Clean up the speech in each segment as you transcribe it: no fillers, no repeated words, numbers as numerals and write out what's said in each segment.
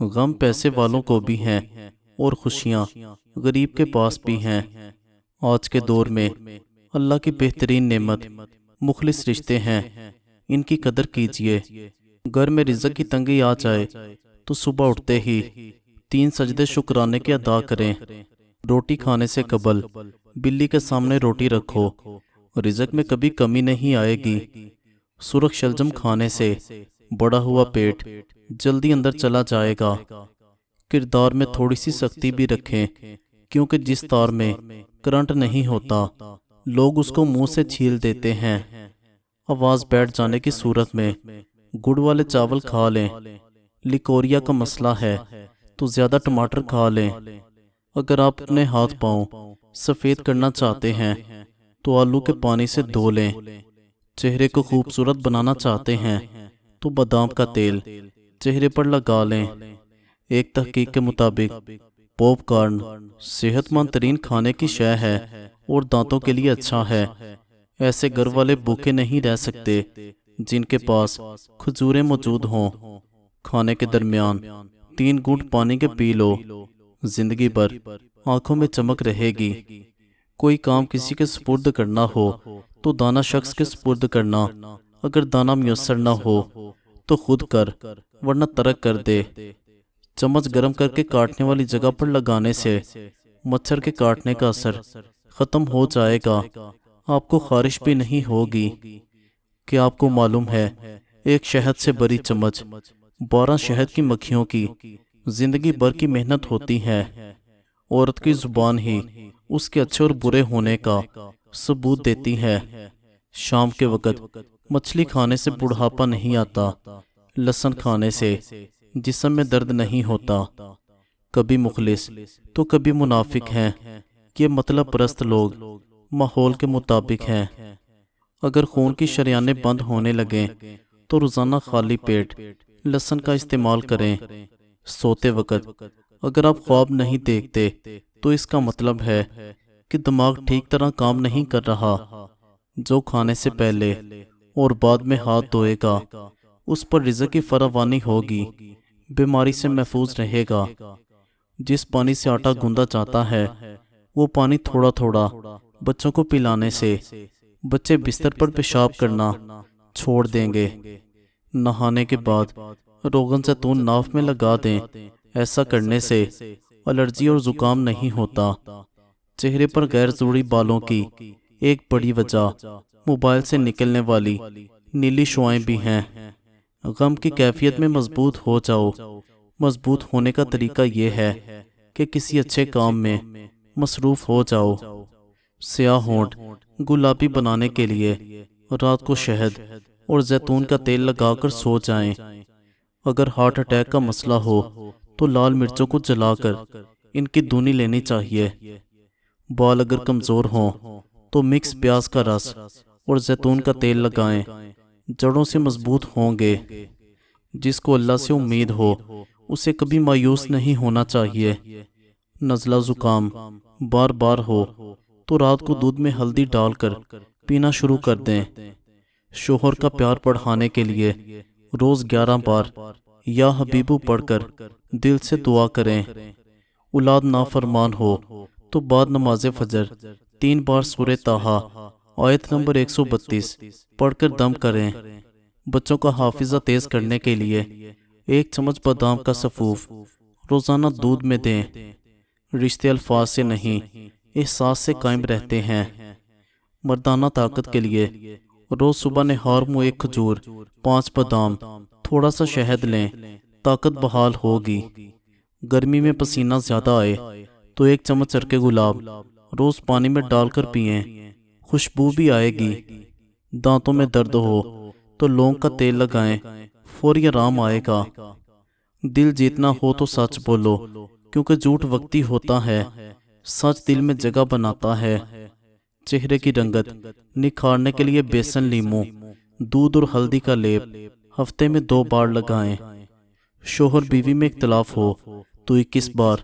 غم پیسے والوں کو بھی ہیں اور خوشیاں غریب کے پاس بھی ہیں۔ آج کے دور میں اللہ کی بہترین نعمت مخلص رشتے ہیں، ان کی قدر کیجیے۔ گھر میں رزق کی تنگی آ جائے تو صبح اٹھتے ہی 3 سجدے شکرانے کے ادا کریں۔ روٹی کھانے سے قبل بلی کے سامنے روٹی رکھو، رزق میں کبھی کمی نہیں آئے گی۔ سرخ شلجم کھانے سے بڑا ہوا پیٹ جلدی اندر چلا جائے گا۔ کردار میں تھوڑی سی سختی بھی رکھیں، کیونکہ جس تار میں کرنٹ نہیں ہوتا لوگ اس کو منہ سے چھیل دیتے ہیں۔ آواز بیٹھ جانے کی صورت میں گڑ والے چاول کھا لیں۔ لیکوریا کا مسئلہ ہے تو زیادہ ٹماٹر کھا لیں۔ اگر آپ اپنے ہاتھ پاؤں سفید کرنا چاہتے ہیں تو آلو کے پانی سے دھو لیں۔ چہرے کو خوبصورت بنانا چاہتے ہیں تو بادام کا تیل چہرے پر لگا لیں۔ ایک تحقیق کے مطابق پاپ کارن صحت مند ترین کھانے کی شے ہے اور دانتوں کے لیے اچھا ہے۔ ایسے گھر والے بھوکے نہیں رہ سکتے جن کے پاس کھجوریں موجود ہوں۔ کھانے کے درمیان 3 گھونٹ پانی کے پی لو، زندگی بھر آنکھوں میں چمک رہے گی۔ کوئی کام کسی کے سپرد کرنا ہو تو دانا شخص کے سپرد کرنا، اگر دانا میسر نہ ہو تو خود کر ورنہ ترک کر دے۔ چمچ گرم کر کے کاٹنے والی جگہ پر لگانے سے مچھر کے کاٹنے کا اثر ختم ہو جائے گا، آپ کو خارش بھی نہیں ہوگی۔ کیا آپ کو معلوم ہے ایک شہد سے بری چمچ 12 شہد کی مکھیوں کی زندگی بھر کی محنت ہوتی ہے۔ عورت کی زبان ہی اس کے اچھے اور برے ہونے کا ثبوت دیتی ہے۔ شام کے وقت مچھلی کھانے سے بڑھاپا نہیں آتا، لہسن کھانے سے جسم میں درد نہیں ہوتا۔ کبھی مخلص تو کبھی منافق ہیں، یہ مطلب پرست لوگ ماحول کے مطابق ہیں۔ اگر خون کی شریانیں بند ہونے لگیں تو روزانہ خالی پیٹ لہسن کا استعمال کریں۔ سوتے وقت اگر آپ خواب نہیں دیکھتے تو اس کا مطلب ہے کہ دماغ ٹھیک طرح کام نہیں کر رہا۔ جو کھانے سے پہلے اور بعد میں ہاتھ دھوئے گا اس پر رزق کی فراوانی ہوگی، بیماری سے محفوظ رہے گا۔ جس پانی سے آٹا گوندا جاتا ہے وہ پانی تھوڑا تھوڑا بچوں کو پلانے سے بچے بستر پر پیشاب کرنا چھوڑ دیں گے۔ نہانے کے بعد روغن زیتون ناف میں لگا دیں، ایسا کرنے سے الرجی اور زکام نہیں ہوتا۔ چہرے پر غیر ضروری بالوں کی ایک بڑی وجہ موبائل سے نکلنے والی نیلی شعاعیں بھی ہیں۔ غم کی کیفیت میں مضبوط ہو جاؤ۔ مضبوط ہونے کا طریقہ یہ ہے کہ کسی اچھے کام میں مصروف ہو جاؤ۔ سیاہ ہونٹ گلابی بنانے کے لیے رات کو شہد اور زیتون کا تیل لگا کر سو جائیں۔ اگر ہارٹ اٹیک کا مسئلہ ہو تو لال مرچوں کو جلا کر ان کی دھونی لینی چاہیے۔ بال اگر کمزور ہوں تو مکس پیاز کا رس اور زیتون کا تیل لگائیں، جڑوں سے مضبوط ہوں گے۔ جس کو اللہ سے امید ہو اسے کبھی مایوس نہیں ہونا چاہیے۔ نزلہ زکام بار بار ہو تو رات کو دودھ میں ہلدی ڈال کر پینا شروع کر دیں۔ شوہر کا پیار بڑھانے کے لیے روز 11 بار یا حبیبو پڑھ کر دل سے دعا کریں۔ اولاد نافرمان ہو تو بعد نماز فجر 3 بار سورہ طٰہٰ آیت نمبر 132 پڑھ کر دم کریں۔ بچوں کا حافظہ تیز کرنے کے لیے 1 چمچ بادام کا سفوف روزانہ دودھ میں دیں۔ رشتے الفاظ سے نہیں احساس سے قائم رہتے ہیں۔ مردانہ طاقت کے لیے روز صبح نہار منہ 1 کھجور، 5 بادام، تھوڑا سا شہد لیں، طاقت بحال ہوگی۔ گرمی میں پسینہ زیادہ آئے تو 1 چمچ عرق گلاب روز پانی میں ڈال کر پئیں، خوشبو بھی آئے گی۔ دانتوں میں درد ہو تو لونگ کا تیل لگائیں، فوری آرام آئے گا۔ دل جیتنا ہو تو سچ بولو، کیونکہ جھوٹ وقتی ہوتا ہے، سچ دل میں جگہ بناتا ہے۔ چہرے کی رنگت نکھارنے کے لیے بیسن، لیموں، دودھ اور ہلدی کا لیپ ہفتے میں 2 بار لگائیں۔ شوہر بیوی میں اختلاف ہو تو 21 بار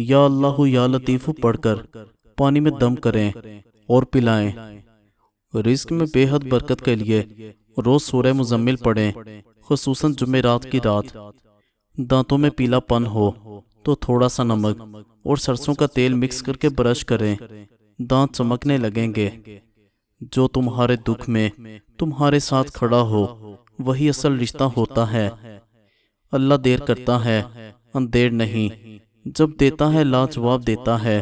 یا اللہ یا لطیف پڑھ کر پانی میں دم کریں اور پلائیں۔ رزق میں بے حد برکت کے لیے روز سورہ مزمل پڑھیں، خصوصاً جمعرات کی رات۔ دانتوں میں پیلا پن ہو تو تھوڑا سا نمک اور سرسوں کا تیل مکس کر کے برش کریں، دانت چمکنے لگیں گے۔ جو تمہارے دکھ میں تمہارے ساتھ کھڑا ہو وہی اصل رشتہ ہوتا ہے۔ اللہ دیر کرتا ہے اندیر نہیں، جب دیتا ہے لاجواب دیتا ہے۔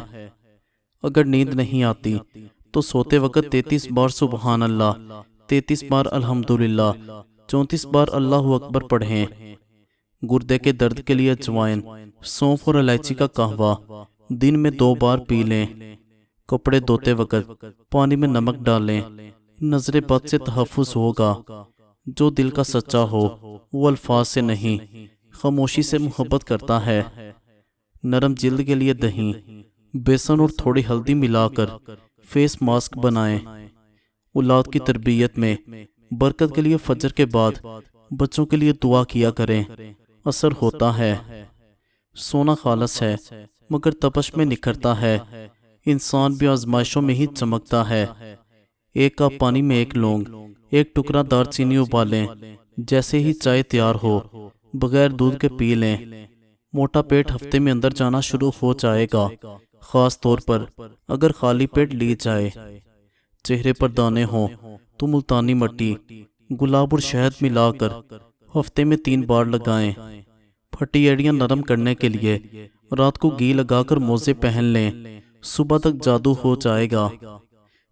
اگر نیند نہیں آتی تو سوتے وقت 33 بار سبحان اللہ، 33 بار الحمدللہ، 34 بار اللہ اکبر پڑھیں۔ گردے کے درد کے لیے اجوائن، سونف اور الائچی کا قہوہ دن میں 2 بار پی لیں۔ کپڑے دھوتے وقت پانی میں نمک ڈالیں، نظر بد سے تحفظ ہوگا۔ جو دل کا سچا ہو وہ الفاظ سے نہیں خاموشی سے محبت کرتا ہے۔ نرم جلد کے لیے دہی، بیسن اور تھوڑی ہلدی ملا کر فیس ماسک بنائیں۔ اولاد کی تربیت میں برکت کے لیے فجر کے بعد بچوں کے لیے دعا کیا کریں، اثر ہوتا ہے۔ سونا خالص ہے مگر تپش میں نکھرتا ہے، انسان بھی آزمائشوں میں ہی چمکتا ہے۔ 1 کپ پانی میں 1 لونگ، 1 ٹکڑا دار چینی ابالیں، جیسے ہی چائے تیار ہو بغیر دودھ کے پی لیں۔ موٹا پیٹ ہفتے میں اندر جانا شروع ہو جائے گا، خاص طور پر اگر خالی پیٹ لی جائے۔ چہرے پر دانے ہوں تو ملتانی مٹی، گلاب اور شہد ملا کر ہفتے میں 3 بار لگائیں۔ پھٹی ایڑیاں نرم کرنے کے لیے رات کو گھی لگا کر موزے پہن لیں، صبح تک جادو ہو جائے گا۔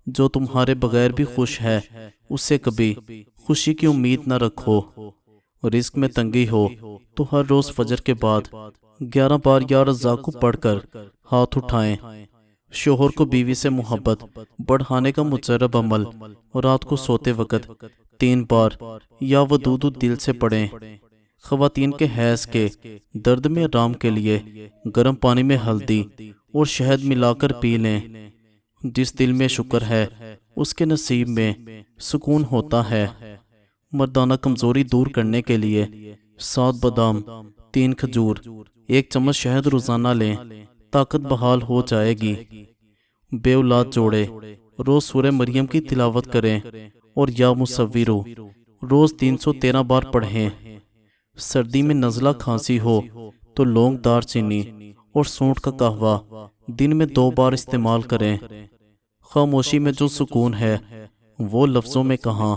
جو تمہارے بغیر بھی خوش ہے اس سے کبھی خوشی کی امید نہ رکھو۔ رزق میں تنگی ہو تو ہر روز فجر کے بعد 11 بار یا رزاق کو پڑھ کر ہاتھ اٹھائیں۔ شوہر کو بیوی سے محبت بڑھانے کا مجرب عمل رات کو سوتے وقت 3 بار یا ودود دل سے پڑھیں۔ خواتین کے حیض کے درد میں آرام کے لیے گرم پانی میں ہلدی اور شہد ملا کر پی لیں۔ جس دل میں شکر ہے اس کے نصیب میں سکون ہوتا ہے۔ مردانہ کمزوری دور کرنے کے لیے 7 بادام، 3 کھجور، 1 چمچ شہد روزانہ لیں، طاقت بحال ہو جائے گی۔ بے اولاد جوڑے روز سورہ مریم کی تلاوت کریں اور یا مصورو روز 313 بار پڑھیں۔ سردی میں نزلہ کھانسی ہو تو لونگ، دار چینی اور سونٹ کا قہوہ دن میں 2 بار استعمال کریں۔ خاموشی میں جو سکون ہے وہ لفظوں میں کہاں۔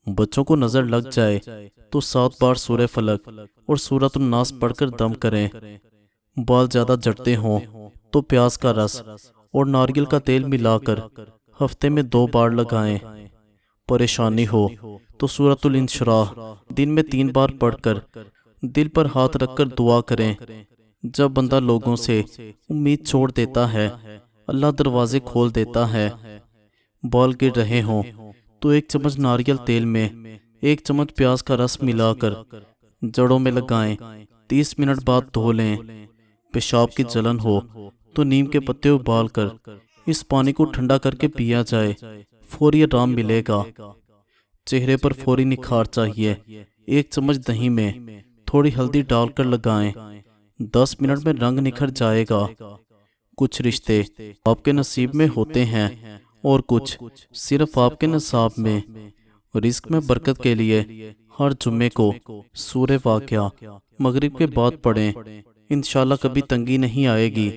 بچوں کو نظر لگ جائے تو 7 بار سورہ فلق اور سورۃ الناس پڑھ کر دم کریں۔ بال زیادہ جھڑتے ہوں تو پیاز کا رس اور ناریل کا تیل ملا کر ہفتے میں 2 بار لگائیں۔ پریشانی ہو تو سورۃ الانشراح دن میں 3 بار پڑھ کر دل پر ہاتھ رکھ کر دعا کریں۔ جب بندہ لوگوں سے امید چھوڑ دیتا ہے اللہ دروازے کھول دیتا ہے۔ بال گر رہے ہوں تو 1 چمچ ناریل تیل میں 1 چمچ پیاز کا رس ملا کر جڑوں میں لگائیں، 30 منٹ بعد دھو لیں۔ پیشاب کی جلن ہو تو نیم کے پتے ابال کر اس پانی کو ٹھنڈا کر کے پیا جائے، فوری آرام ملے گا۔ چہرے پر فوری نکھار چاہیے، 1 چمچ دہی میں تھوڑی ہلدی ڈال کر لگائیں، 10 منٹ میں رنگ نکھر جائے گا۔ کچھ رشتے آپ کے نصیب میں ہوتے ہیں اور کچھ صرف آپ کے نصاب میں۔ رزق میں برکت کے لیے ہر جمعے کو سورہ واقعہ مغرب کے بعد پڑھیں، انشاءاللہ کبھی تنگی نہیں آئے گی۔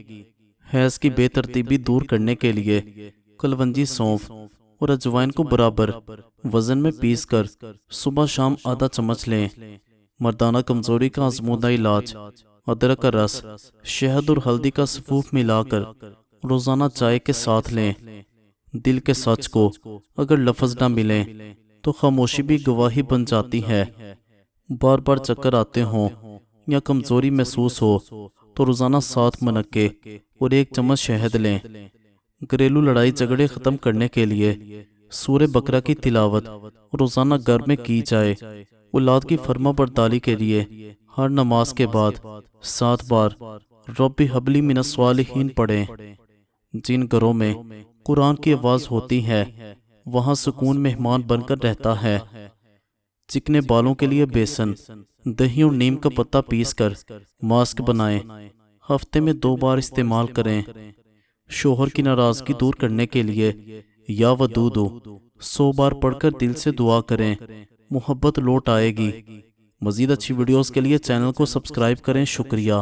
حیض کی بے ترتیبی دور کرنے کے لیے کلونجی، سونف اور اجوائن کو برابر وزن میں پیس کر صبح شام آدھا چمچ لیں۔ مردانہ کمزوری کا آزمودہ علاج ادرک کا رس، شہد اور ہلدی کا سفوف ملا کر روزانہ چائے کے ساتھ لیں۔ دل کے سچ کو اگر لفظ نہ ملیں تو خاموشی بھی گواہی بن جاتی ہے۔ بار بار چکر آتے ہوں یا کمزوری محسوس ہو تو روزانہ 7 منکے اور 1 چمچ شہد لیں۔ گھریلو لڑائی جھگڑے ختم کرنے کے لیے سورہ بقرہ کی تلاوت روزانہ گھر میں کی جائے۔ اولاد کی فرما برداری کے لیے ہر نماز کے بعد 7 بار رب ہب لی من الصالحین پڑھیں۔ جن گھروں میں قرآن کی آواز ہوتی ہے وہاں سکون مہمان بن کر رہتا ہے۔ چکنے بالوں کے لیے بیسن، دہی اور نیم کا پتہ پیس کر ماسک بنائیں، ہفتے میں 2 بار استعمال کریں۔ شوہر کی ناراضگی دور کرنے کے لیے یا ودودو 100 بار پڑھ کر دل سے دعا کریں، محبت لوٹ آئے گی۔ مزید اچھی ویڈیوز کے لیے چینل کو سبسکرائب کریں۔ شکریہ۔